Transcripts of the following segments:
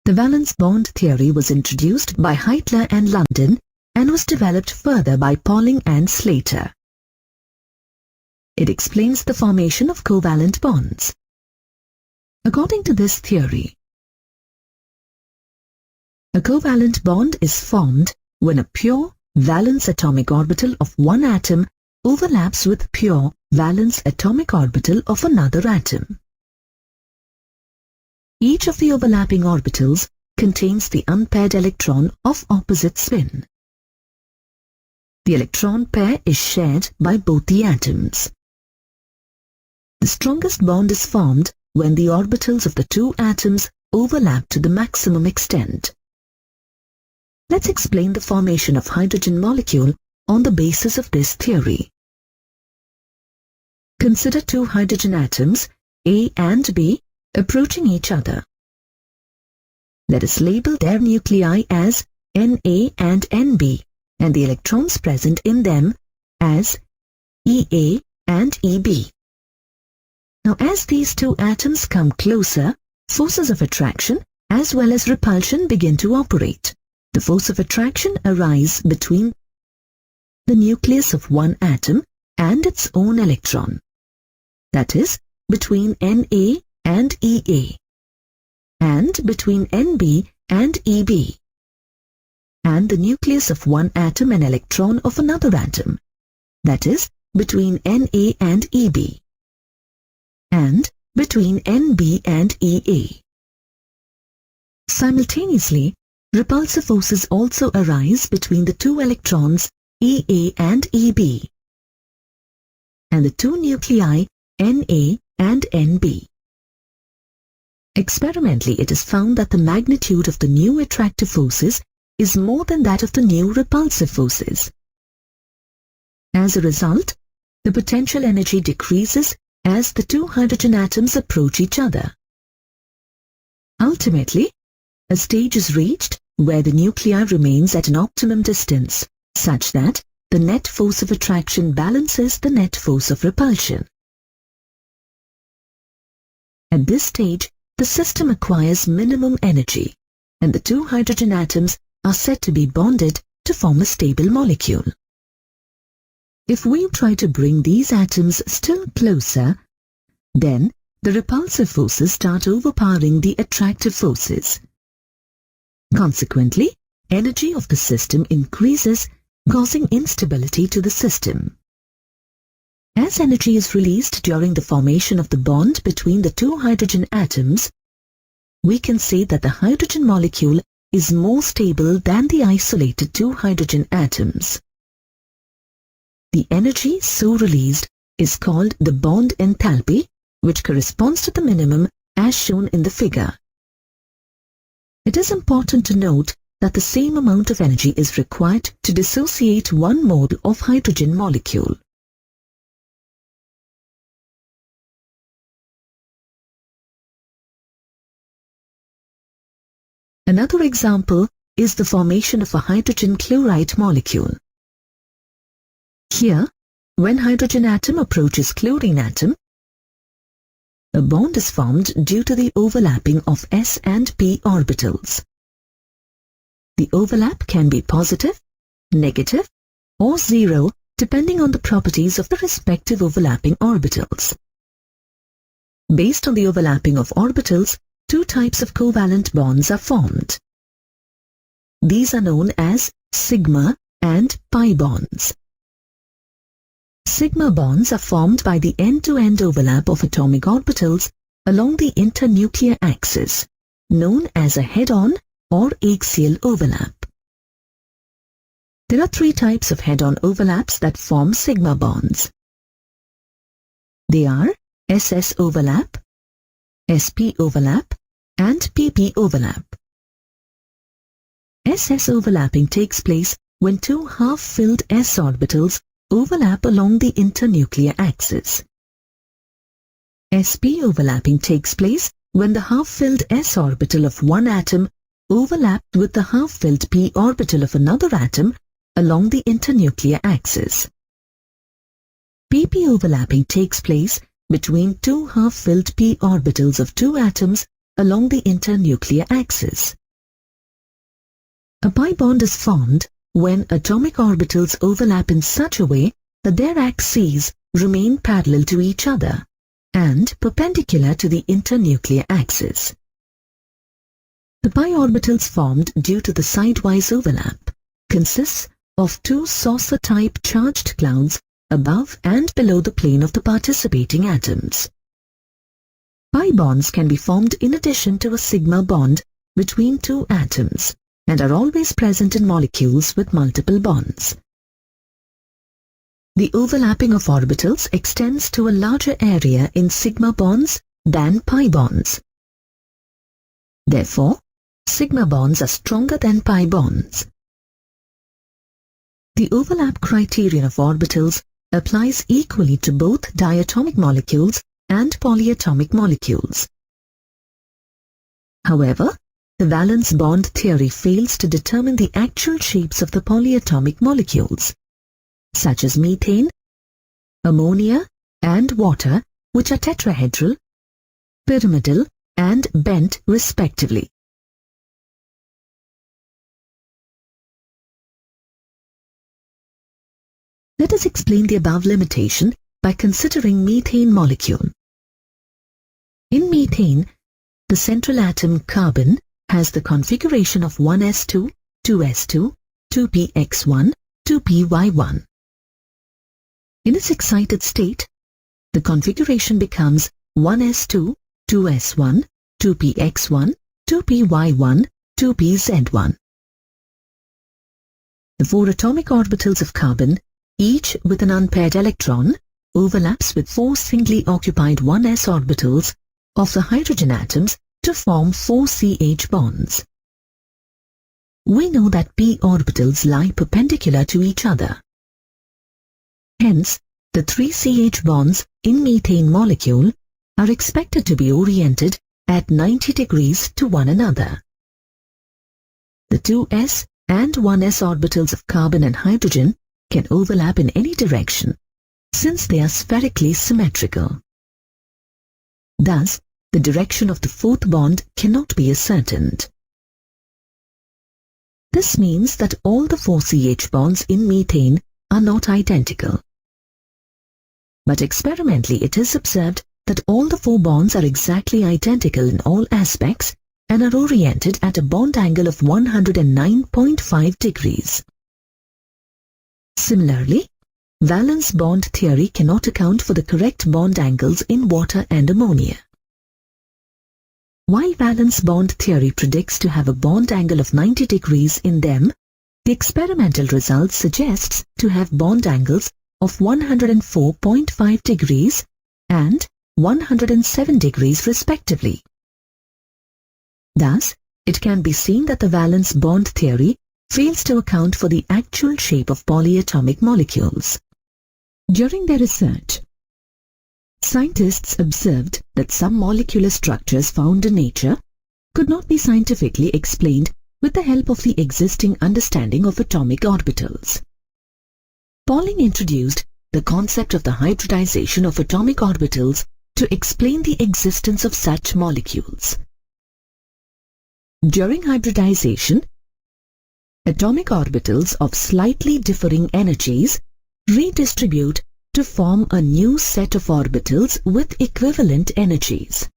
The valence bond theory was introduced by Hitler and London and was developed further by Pauling and Slater. It explains the formation of covalent bonds. According to this theory, a covalent bond is formed when a pure valence atomic orbital of one atom overlaps with pure valence atomic orbital of another atom. Each of the overlapping orbitals contains the unpaired electron of opposite spin. The electron pair is shared by both the atoms. The strongest bond is formed when the orbitals of the two atoms overlap to the maximum extent. Let's explain the formation of hydrogen molecule on the basis of this theory. Consider two hydrogen atoms, A and B, approaching each other. Let us label their nuclei as Na and Nb and the electrons present in them as Ea and Eb. Now, as these two atoms come closer, forces of attraction as well as repulsion begin to operate. The force of attraction arises between the nucleus of one atom and its own electron. That is, between Na and Ea, and between Nb and Eb, and the nucleus of one atom and electron of another atom. That is, between Na and Eb, and between Nb and Ea. Simultaneously, repulsive forces also arise between the two electrons Ea and Eb and the two nuclei Na and Nb. Experimentally, it is found that the magnitude of the new attractive forces is more than that of the new repulsive forces. As a result, the potential energy decreases as the two hydrogen atoms approach each other. Ultimately, a stage is reached where the nuclei remains at an optimum distance, such that the net force of attraction balances the net force of repulsion. At this stage, the system acquires minimum energy, and the two hydrogen atoms are said to be bonded to form a stable molecule. If we try to bring these atoms still closer, then the repulsive forces start overpowering the attractive forces. Consequently, energy of the system increases, causing instability to the system. As energy is released during the formation of the bond between the two hydrogen atoms, we can say that the hydrogen molecule is more stable than the isolated two hydrogen atoms. The energy so released is called the bond enthalpy, which corresponds to the minimum as shown in the figure. It is important to note that the same amount of energy is required to dissociate one mole of hydrogen molecule. Another example is the formation of a hydrogen chloride molecule. Here, when hydrogen atom approaches chlorine atom, a bond is formed due to the overlapping of s and p orbitals. The overlap can be positive, negative, or zero depending on the properties of the respective overlapping orbitals. Based on the overlapping of orbitals, two types of covalent bonds are formed. These are known as sigma and pi bonds. Sigma bonds are formed by the end-to-end overlap of atomic orbitals along the internuclear axis, known as a head-on or axial overlap. There are three types of head-on overlaps that form sigma bonds. They are SS overlap, SP overlap, and PP overlap. SS overlapping takes place when two half-filled s orbitals overlap along the internuclear axis. SP overlapping takes place when the half-filled s orbital of one atom overlapped with the half-filled p orbital of another atom along the internuclear axis. PP overlapping takes place between two half-filled p orbitals of two atoms along the internuclear axis. A pi bond is formed when atomic orbitals overlap in such a way that their axes remain parallel to each other and perpendicular to the internuclear axis. The pi orbitals formed due to the sidewise overlap consists of two saucer-type charged clouds above and below the plane of the participating atoms. Pi bonds can be formed in addition to a sigma bond between two atoms and are always present in molecules with multiple bonds. The overlapping of orbitals extends to a larger area in sigma bonds than pi bonds. Therefore, sigma bonds are stronger than pi bonds. The overlap criterion of orbitals applies equally to both diatomic molecules and polyatomic molecules. However, the valence bond theory fails to determine the actual shapes of the polyatomic molecules, such as methane, ammonia, and water, which are tetrahedral, pyramidal, and bent respectively. Let us explain the above limitation by considering methane molecule. In methane, the central atom carbon has the configuration of 1s2, 2s2, 2px1, 2py1. In its excited state, the configuration becomes 1s2, 2s1, 2px1, 2py1, 2pz1. The four atomic orbitals of carbon, each with an unpaired electron, overlaps with four singly occupied 1s orbitals of the hydrogen atoms to form four CH bonds. We know that p orbitals lie perpendicular to each other. Hence, the three CH bonds in methane molecule are expected to be oriented at 90 degrees to one another. The 2s and 1s orbitals of carbon and hydrogen can overlap in any direction, since they are spherically symmetrical. Thus, the direction of the fourth bond cannot be ascertained. This means that all the four CH bonds in methane are not identical. But experimentally it is observed that all the four bonds are exactly identical in all aspects and are oriented at a bond angle of 109.5 degrees. Similarly, valence bond theory cannot account for the correct bond angles in water and ammonia. While valence bond theory predicts to have a bond angle of 90 degrees in them, the experimental result suggests to have bond angles of 104.5 degrees and 107 degrees respectively. Thus, it can be seen that the valence bond theory fails to account for the actual shape of polyatomic molecules. During their research, scientists observed that some molecular structures found in nature could not be scientifically explained with the help of the existing understanding of atomic orbitals. Pauling introduced the concept of the hybridization of atomic orbitals to explain the existence of such molecules. During hybridization, atomic orbitals of slightly differing energies redistribute to form a new set of orbitals with equivalent energies.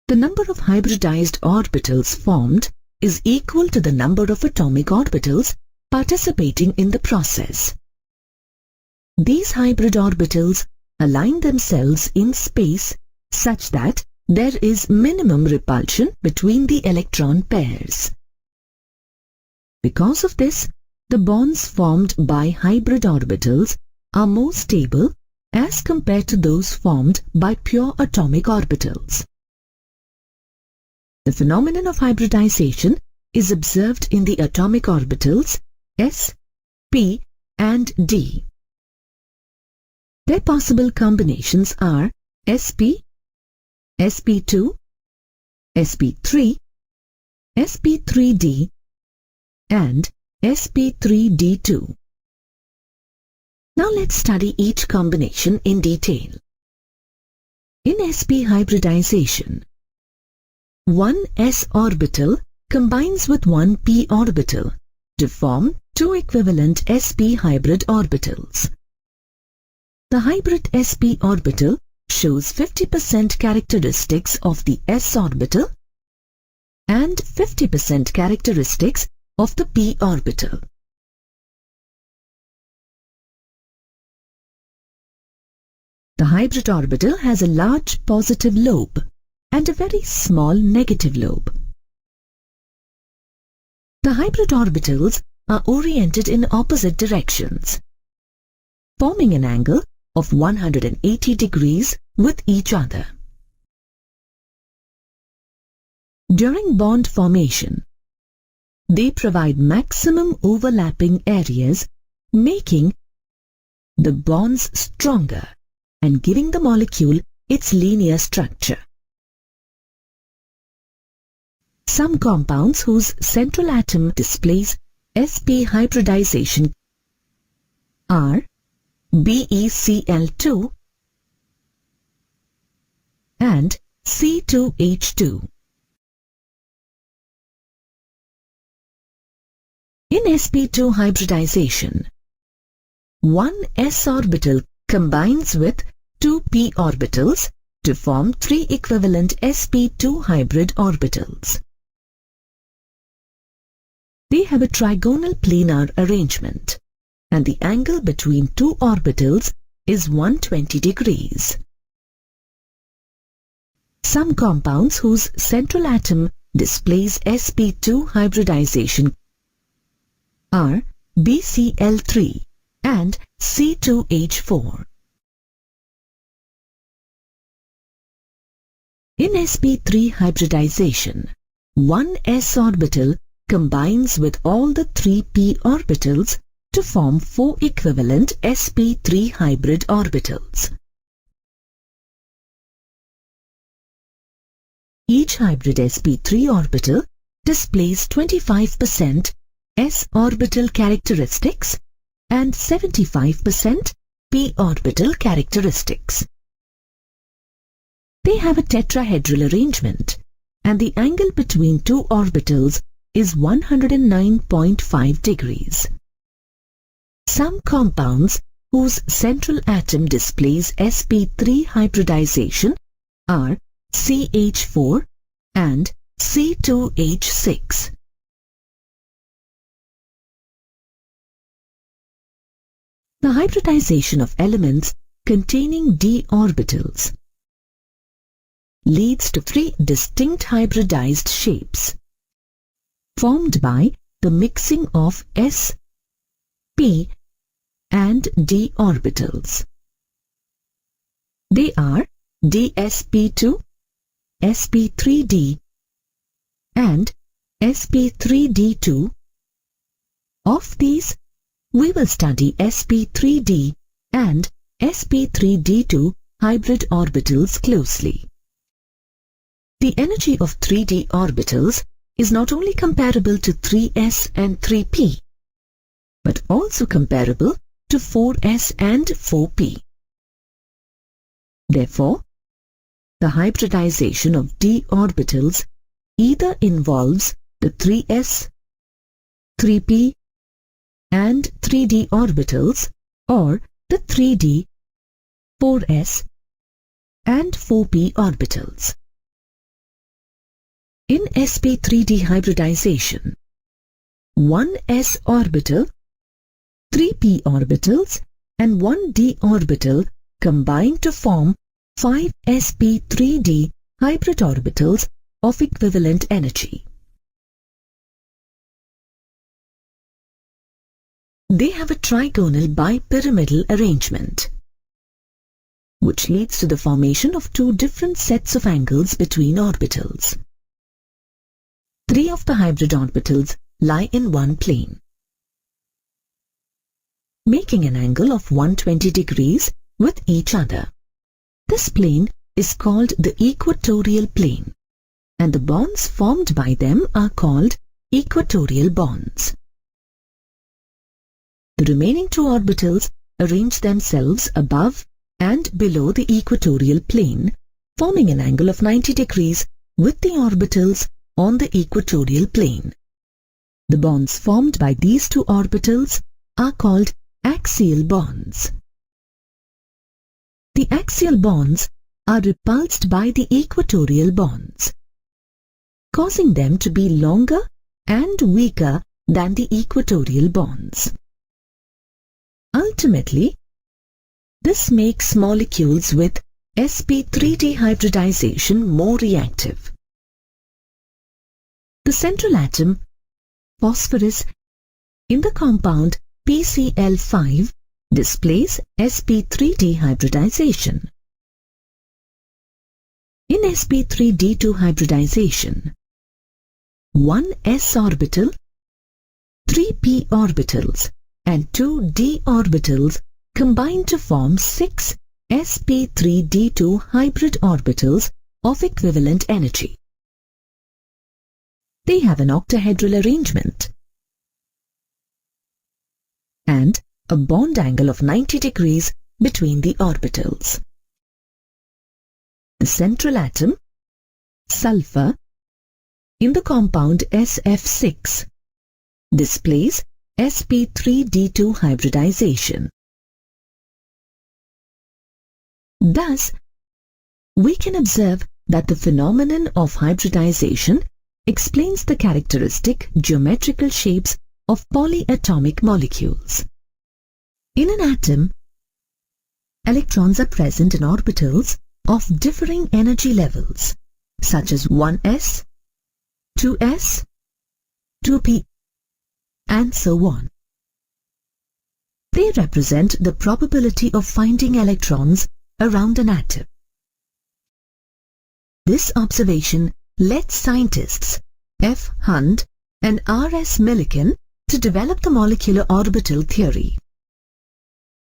The number of hybridized orbitals formed is equal to the number of atomic orbitals participating in the process. These hybrid orbitals align themselves in space such that there is minimum repulsion between the electron pairs. Because of this, the bonds formed by hybrid orbitals are more stable as compared to those formed by pure atomic orbitals. The phenomenon of hybridization is observed in the atomic orbitals s, p, and d. Their possible combinations are sp, sp2, sp3, sp3d, and sp3d2. Now let's study each combination in detail. In sp hybridization, one s orbital combines with one p orbital to form two equivalent sp hybrid orbitals. The hybrid sp orbital shows 50% characteristics of the s orbital and 50% characteristics of the p orbital. The hybrid orbital has a large positive lobe and a very small negative lobe. The hybrid orbitals are oriented in opposite directions, forming an angle of 180 degrees with each other. During bond formation, they provide maximum overlapping areas, making the bonds stronger and giving the molecule its linear structure. Some compounds whose central atom displays sp hybridization are BeCl2 and C2H2. In sp2 hybridization, one s orbital combines with two p orbitals to form three equivalent sp2 hybrid orbitals. They have a trigonal planar arrangement, and the angle between two orbitals is 120 degrees. Some compounds whose central atom displays sp2 hybridization are BeCl3 and C2H4. In sp3 hybridization, one s orbital combines with all the three p orbitals to form four equivalent sp3 hybrid orbitals. Each hybrid sp3 orbital displays 25% s orbital characteristics and 75% p orbital characteristics. They have a tetrahedral arrangement, and the angle between two orbitals is 109.5 degrees. Some compounds whose central atom displays sp3 hybridization are CH4 and C2H6. The hybridization of elements containing d orbitals leads to three distinct hybridized shapes formed by the mixing of s, p and d orbitals. They are dsp2, sp3d and sp3d2. Of these, we will study sp3d and sp3d2 hybrid orbitals closely. The energy of 3d orbitals is not only comparable to 3s and 3p, but also comparable to 4s and 4p. Therefore, the hybridization of d orbitals either involves the 3s, 3p and 3d orbitals, or the 3d, 4s and 4p orbitals. In sp3d hybridization, one s orbital, 3p orbitals and one d orbital combine to form 5 sp3d hybrid orbitals of equivalent energy. They have a trigonal bipyramidal arrangement, which leads to the formation of two different sets of angles between orbitals. Three of the hybrid orbitals lie in one plane, making an angle of 120 degrees with each other. This plane is called the equatorial plane, and the bonds formed by them are called equatorial bonds. The remaining two orbitals arrange themselves above and below the equatorial plane, forming an angle of 90 degrees with the orbitals on the equatorial plane. The bonds formed by these two orbitals are called axial bonds. The axial bonds are repulsed by the equatorial bonds, causing them to be longer and weaker than the equatorial bonds. Ultimately, this makes molecules with sp3d hybridization more reactive. The central atom, phosphorus, in the compound PCl5 displays sp3d hybridization. In sp3d2 hybridization, one s orbital, 3 p orbitals and 2 d orbitals combine to form 6 sp3d2 hybrid orbitals of equivalent energy. They have an octahedral arrangement and a bond angle of 90 degrees between the orbitals. The central atom, sulfur, in the compound SF6 displays sp3d2 hybridization. Thus, we can observe that the phenomenon of hybridization explains the characteristic geometrical shapes of polyatomic molecules. In an atom, electrons are present in orbitals of differing energy levels, such as 1s, 2s, 2p, and so on. They represent the probability of finding electrons around an atom. This observation led scientists F. Hunt and R. S. Millikan to develop the molecular orbital theory,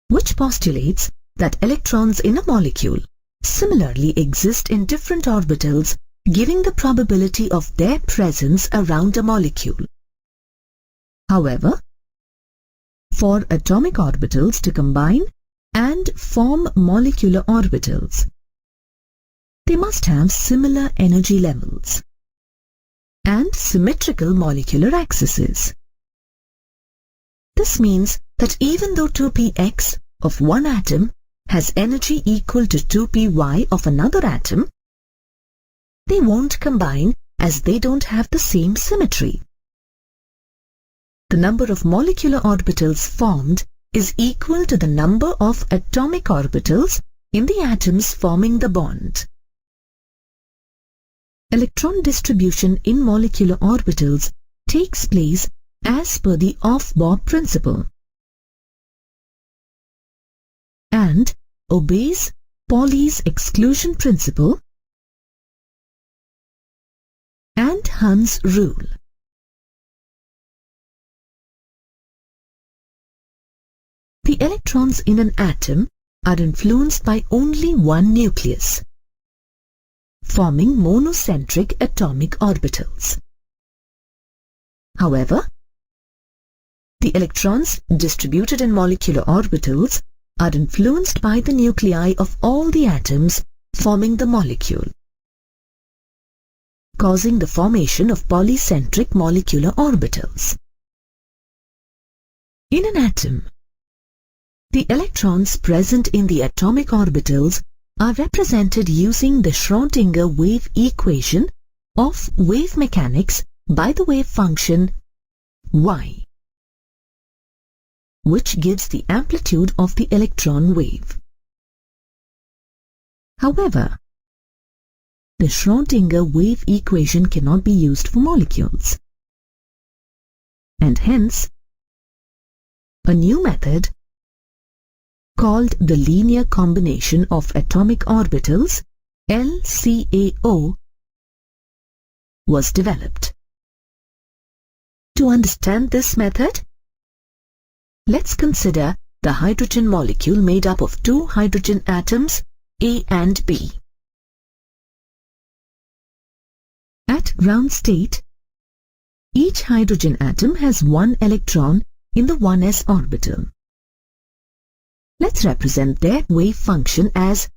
which postulates that electrons in a molecule similarly exist in different orbitals, giving the probability of their presence around a molecule. However, for atomic orbitals to combine and form molecular orbitals, they must have similar energy levels and symmetrical molecular axes. This means that even though 2px of one atom has energy equal to 2py of another atom, they won't combine as they don't have the same symmetry. The number of molecular orbitals formed is equal to the number of atomic orbitals in the atoms forming the bond. Electron distribution in molecular orbitals takes place as per the off-Bohr principle and obeys Pauli's exclusion principle and Hund's rule. The electrons in an atom are influenced by only one nucleus, forming monocentric atomic orbitals. However, the electrons distributed in molecular orbitals are influenced by the nuclei of all the atoms forming the molecule, causing the formation of polycentric molecular orbitals. In an atom, the electrons present in the atomic orbitals are represented using the Schrödinger wave equation of wave mechanics by the wave function y, which gives the amplitude of the electron wave. However, the Schrödinger wave equation cannot be used for molecules, and hence a new method called the linear combination of atomic orbitals, LCAO, was developed. To understand this method, let's consider the hydrogen molecule made up of two hydrogen atoms, A and B. At ground state, each hydrogen atom has one electron in the 1s orbital. Let's represent their wave function as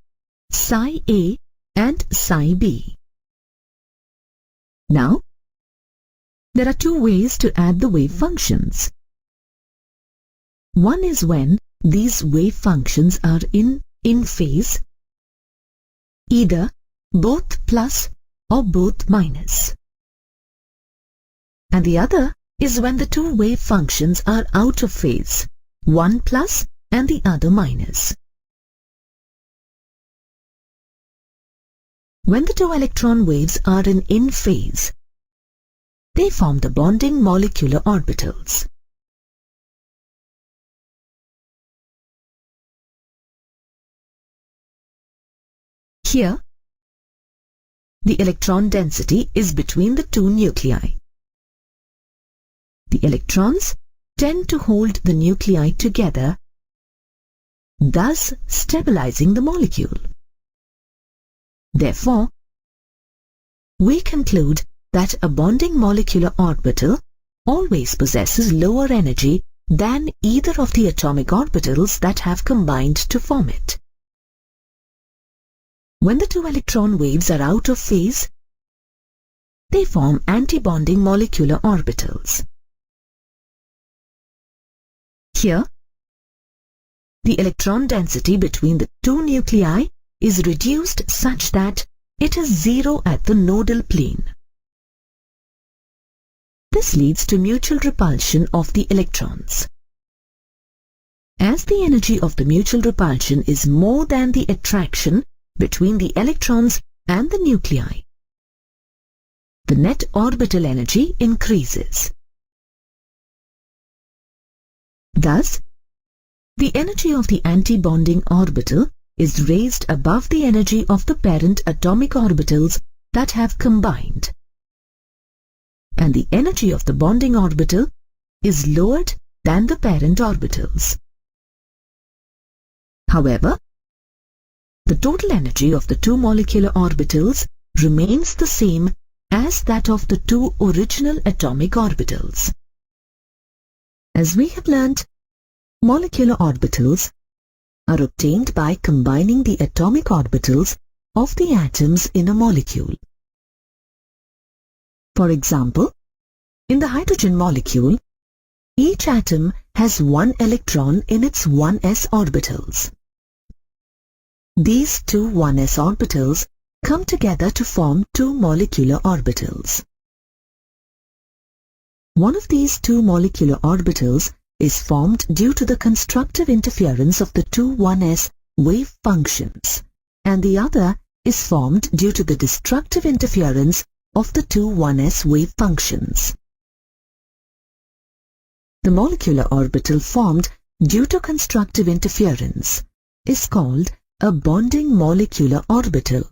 psi A and psi B. Now, there are two ways to add the wave functions. One is when these wave functions are in phase, either both plus or both minus. And the other is when the two wave functions are out of phase, one plus and the other minus. When the two electron waves are in phase, they form the bonding molecular orbitals. Here, the electron density is between the two nuclei. The electrons tend to hold the nuclei together, thus stabilizing the molecule. Therefore, we conclude that a bonding molecular orbital always possesses lower energy than either of the atomic orbitals that have combined to form it. When the two electron waves are out of phase, they form antibonding molecular orbitals. Here, the electron density between the two nuclei is reduced such that it is zero at the nodal plane. This leads to mutual repulsion of the electrons. As the energy of the mutual repulsion is more than the attraction between the electrons and the nuclei, the net orbital energy increases. Thus, the energy of the antibonding orbital is raised above the energy of the parent atomic orbitals that have combined, and the energy of the bonding orbital is lowered than the parent orbitals. However, the total energy of the two molecular orbitals remains the same as that of the two original atomic orbitals. As we have learnt, molecular orbitals are obtained by combining the atomic orbitals of the atoms in a molecule. For example, in the hydrogen molecule, each atom has one electron in its 1s orbitals. These two 1s orbitals come together to form two molecular orbitals. One of these two molecular orbitals is formed due to the constructive interference of the two 1s wave functions, and the other is formed due to the destructive interference of the two 1s wave functions. The molecular orbital formed due to constructive interference is called a bonding molecular orbital,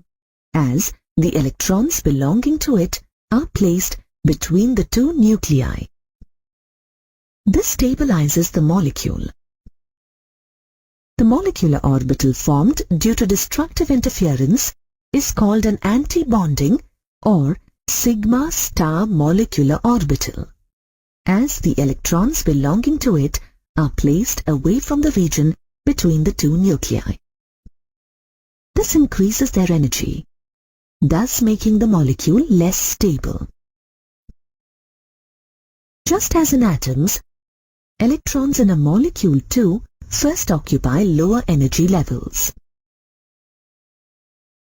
as the electrons belonging to it are placed between the two nuclei. This stabilizes the molecule. The molecular orbital formed due to destructive interference is called an antibonding or sigma star molecular orbital, as the electrons belonging to it are placed away from the region between the two nuclei. This increases their energy, thus making the molecule less stable. Just as in atoms, electrons in a molecule too first occupy lower energy levels.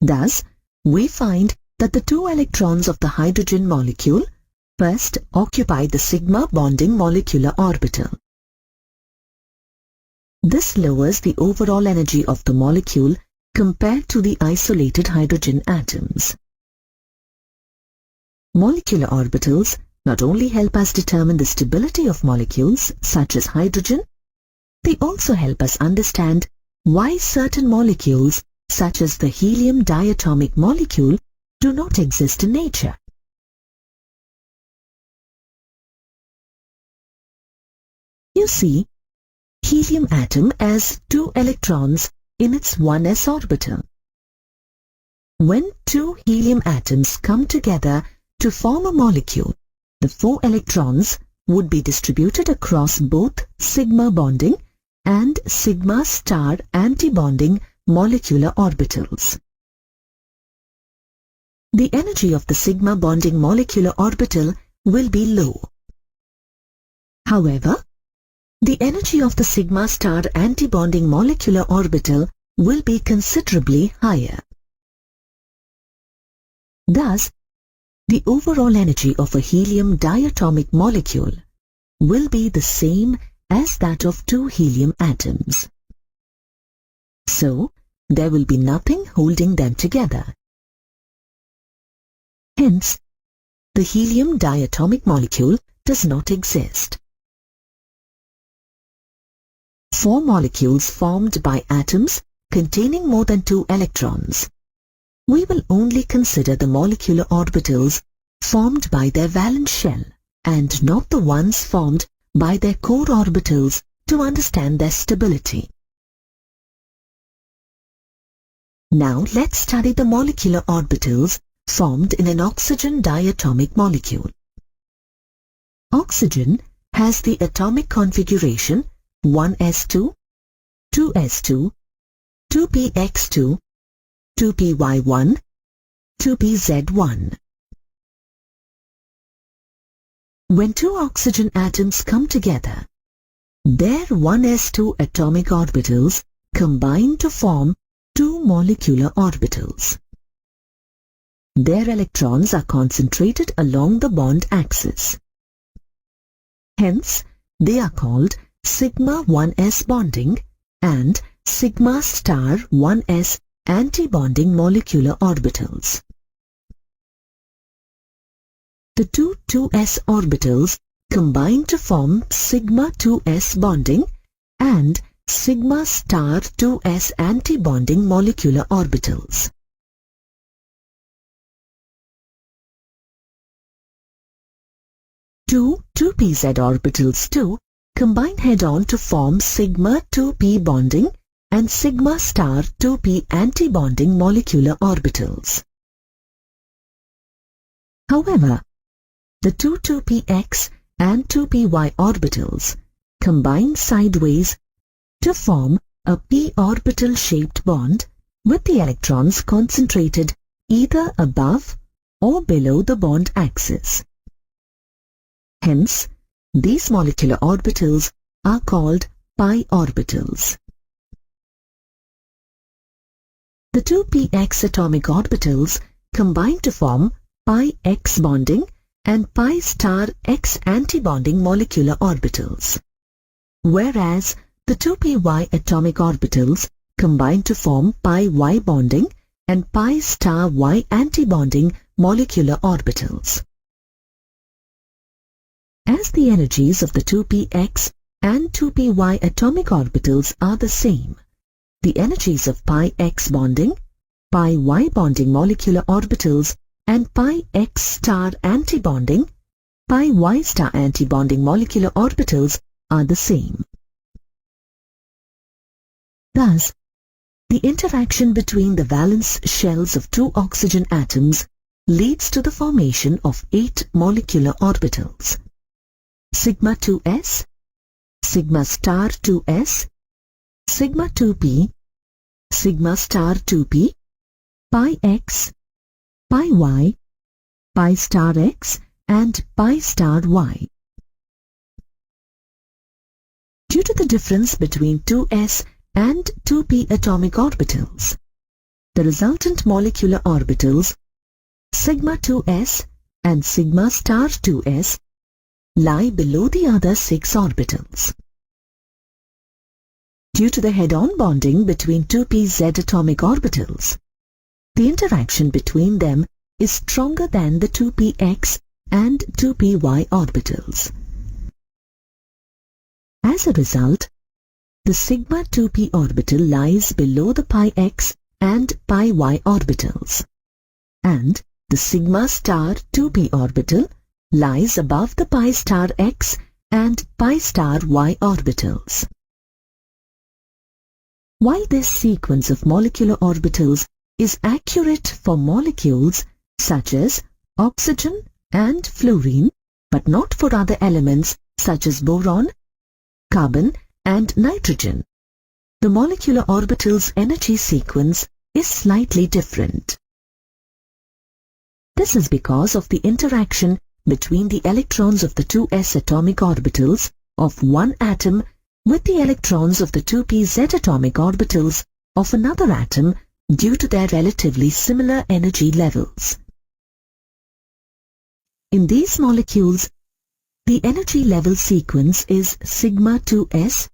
Thus, we find that the two electrons of the hydrogen molecule first occupy the sigma bonding molecular orbital. This lowers the overall energy of the molecule compared to the isolated hydrogen atoms. Molecular orbitals not only help us determine the stability of molecules such as hydrogen, they also help us understand why certain molecules such as the helium diatomic molecule do not exist in nature. You see, helium atom has two electrons in its 1s orbital. When two helium atoms come together to form a molecule, the 4 electrons would be distributed across both sigma bonding and sigma star antibonding molecular orbitals. the energy of the sigma bonding molecular orbital will be low. However, the energy of the sigma star antibonding molecular orbital will be considerably higher. Thus, the overall energy of a helium diatomic molecule will be the same as that of two helium atoms. So, there will be nothing holding them together. Hence, the helium diatomic molecule does not exist. For molecules formed by atoms containing more than 2 electrons, we will only consider the molecular orbitals formed by their valence shell and not the ones formed by their core orbitals to understand their stability. Now let's study the molecular orbitals formed in an oxygen diatomic molecule. Oxygen has the atomic configuration 1s2, 2s2, 2px2, 2py1, 2pz1. When two oxygen atoms come together, their 1s2 atomic orbitals combine to form two molecular orbitals. Their electrons are concentrated along the bond axis. Hence, they are called sigma 1s bonding and sigma star 1s antibonding molecular orbitals. The two 2s orbitals combine to form sigma 2s bonding and sigma star 2s antibonding molecular orbitals. Two 2pz orbitals too combine head-on to form sigma 2p bonding and sigma star 2p antibonding molecular orbitals. However, the two 2px and 2py orbitals combine sideways to form a p orbital shaped bond with the electrons concentrated either above or below the bond axis. Hence, these molecular orbitals are called pi orbitals. The two px atomic orbitals combine to form pi x bonding and pi star x antibonding molecular orbitals, whereas the two py atomic orbitals combine to form pi y bonding and pi star y antibonding molecular orbitals. As the energies of the 2px and 2py atomic orbitals are the same, the energies of pi x bonding, pi y bonding molecular orbitals and pi x star antibonding, pi y star antibonding molecular orbitals are the same. Thus, the interaction between the valence shells of two oxygen atoms leads to the formation of 8 molecular orbitals: sigma 2s, sigma star 2s, sigma 2p, sigma star 2p, pi x, pi y, pi star x and pi star y. Due to the difference between 2s and 2p atomic orbitals, the resultant molecular orbitals sigma 2s and sigma star 2s lie below the other 6 orbitals. Due to the head-on bonding between 2pz atomic orbitals, the interaction between them is stronger than the 2px and 2py orbitals. As a result, the sigma 2p orbital lies below the pi x and pi y orbitals, and the sigma star 2p orbital lies above the pi star x and pi star y orbitals. While this sequence of molecular orbitals is accurate for molecules such as oxygen and fluorine, but not for other elements such as boron, carbon and nitrogen, the molecular orbital's energy sequence is slightly different. This is because of the interaction between the electrons of the two s atomic orbitals of one atom with the electrons of the two p z atomic orbitals of another atom due to their relatively similar energy levels. In these molecules, the energy level sequence is sigma 2s,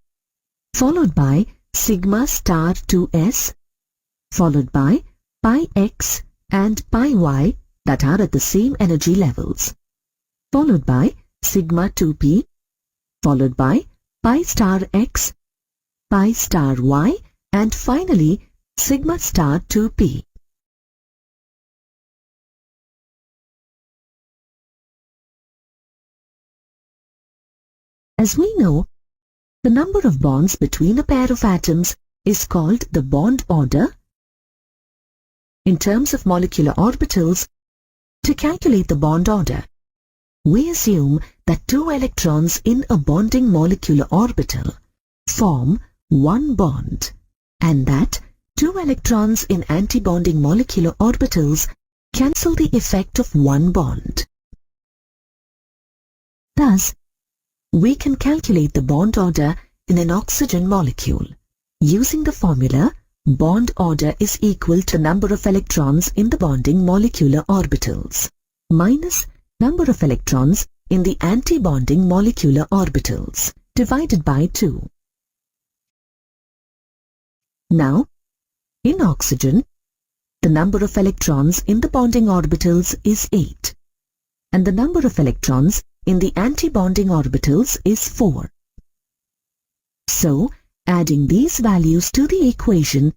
followed by sigma star 2s, followed by pi x and pi y that are at the same energy levels, followed by sigma 2p, followed by pi star x, pi star y, and finally sigma star 2p. As we know, the number of bonds between a pair of atoms is called the bond order. In terms of molecular orbitals, to calculate the bond order, we assume that two electrons in a bonding molecular orbital form one bond, and that two electrons in antibonding molecular orbitals cancel the effect of one bond. Thus, we can calculate the bond order in an oxygen molecule using the formula bond order is equal to number of electrons in the bonding molecular orbitals minus number of electrons in the antibonding molecular orbitals divided by 2. Now, in oxygen, the number of electrons in the bonding orbitals is 8, and the number of electrons in the antibonding orbitals is 4. So, adding these values to the equation,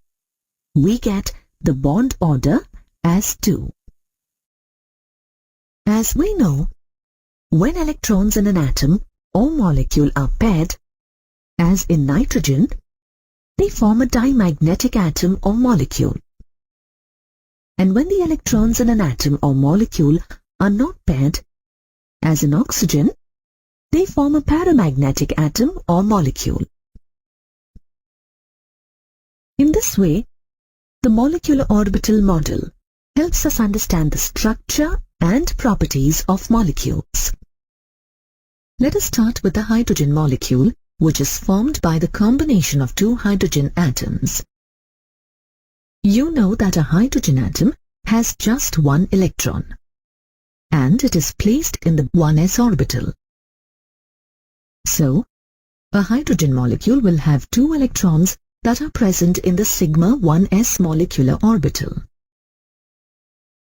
we get the bond order as 2. As we know, when electrons in an atom or molecule are paired, as in nitrogen, they form a dimagnetic atom or molecule. And when the electrons in an atom or molecule are not paired, as in oxygen, they form a paramagnetic atom or molecule. In this way, the molecular orbital model helps us understand the structure and properties of molecules. Let us start with the hydrogen molecule, which is formed by the combination of two hydrogen atoms. You know that a hydrogen atom has just one electron, and it is placed in the 1s orbital. So, a hydrogen molecule will have two electrons that are present in the sigma 1s molecular orbital.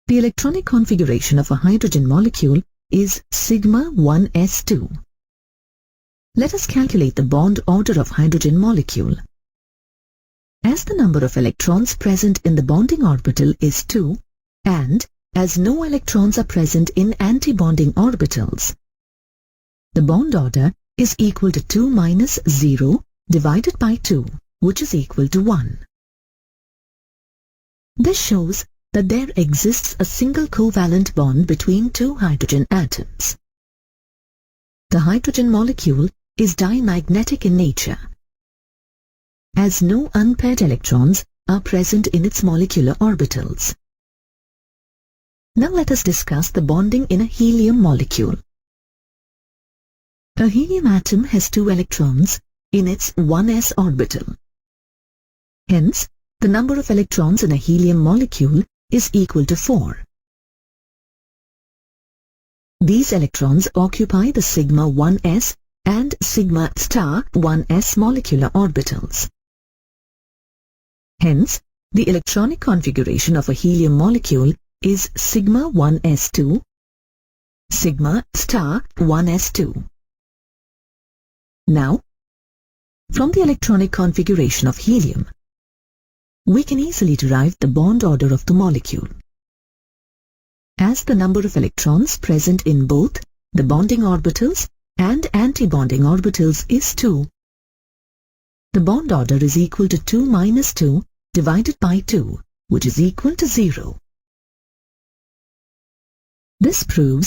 The electronic configuration of a hydrogen molecule is sigma 1s2. Let us calculate the bond order of hydrogen molecule. As the number of electrons present in the bonding orbital is 2, and as no electrons are present in antibonding orbitals, the bond order is equal to 2 minus 0 divided by 2, which is equal to 1. This shows that there exists a single covalent bond between two hydrogen atoms. The hydrogen molecule is dimagnetic in nature, as no unpaired electrons are present in its molecular orbitals. Now let us discuss the bonding in a helium molecule. A helium atom has two electrons in its 1s orbital. Hence, the number of electrons in a helium molecule is equal to 4. These electrons occupy the sigma 1s and sigma star 1s molecular orbitals. Hence, the electronic configuration of a helium molecule is sigma 1s2, sigma star 1s2. Now, from the electronic configuration of helium, we can easily derive the bond order of the molecule. As the number of electrons present in both the bonding orbitals and antibonding orbitals is 2, the bond order is equal to 2 minus 2 divided by 2, which is equal to 0. This proves